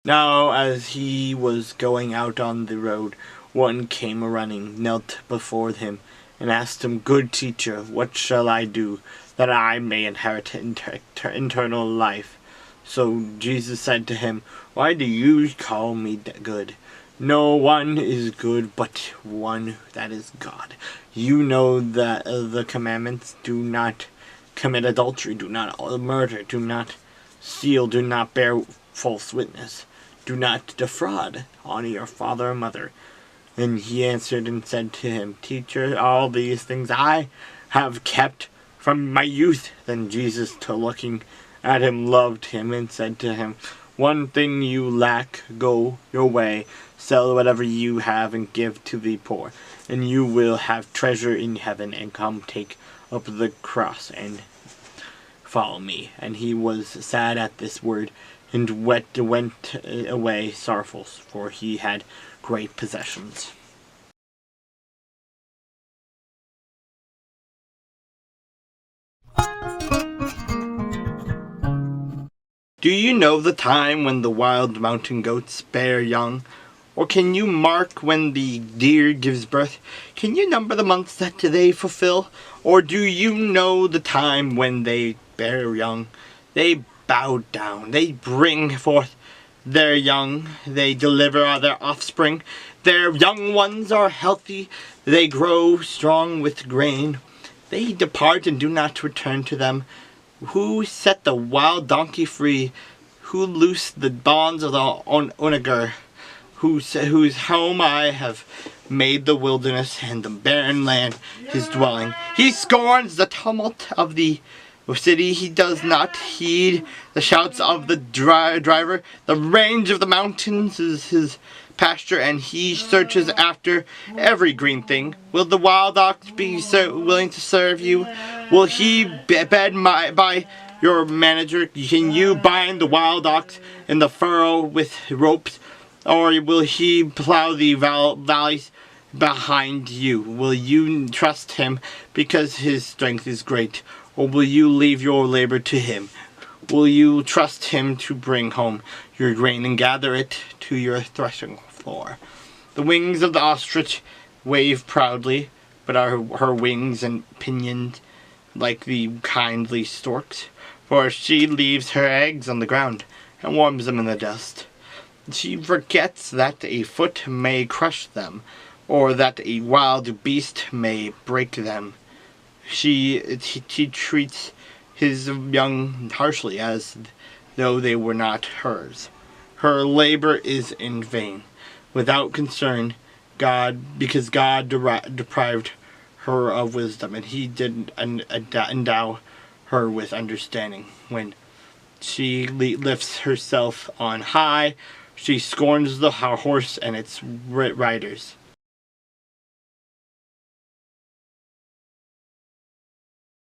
Now as he was going out on the road, one came running, knelt before him, and asked him, Good teacher, what shall I do, that I may inherit eternal life? So Jesus said to him, Why do you call me good? No one is good but one, that is God. You know that the commandments: do not commit adultery, do not murder, do not steal, do not bear false witness, do not defraud, honor your father and mother. And he answered and said to him, Teacher, all these things I have kept from my youth. Then Jesus, looking at him, loved him and said to him, One thing you lack, go your way, sell whatever you have and give to the poor, and you will have treasure in heaven, and come take up the cross and follow me. And he was sad at this word, and went away sorrowful, for he had great possessions. Do you know the time when the wild mountain goats bear young? Or can you mark when the deer gives birth? Can you number the months that they fulfill? Or do you know the time when they bear young? They bow down, they bring forth their young, they deliver their offspring. Their young ones are healthy, they grow strong with grain. They depart and do not return to them. Who set the wild donkey free? Who loosed the bonds of the onager? Whose home I have made the wilderness, and the barren land his dwelling. He scorns the tumult of the city. He does not heed the shouts of the driver. The range of the mountains is his pasture, and he searches after every green thing. Will the wild ox be willing to serve you? Will he bed by your manager? Can you bind the wild ox in the furrow with ropes? Or will he plow the valleys behind you? Will you trust him because his strength is great? Or will you leave your labor to him? Will you trust him to bring home your grain and gather it to your threshing floor? The wings of the ostrich wave proudly, but are her wings and pinions like the kindly stork's? For she leaves her eggs on the ground and warms them in the dust. She forgets that a foot may crush them, or that a wild beast may break them. She treats his young harshly, as though they were not hers. Her labor is in vain, without concern, because God deprived her of wisdom, and he did endow her with understanding. When she lifts herself on high, she scorns the horse and its riders.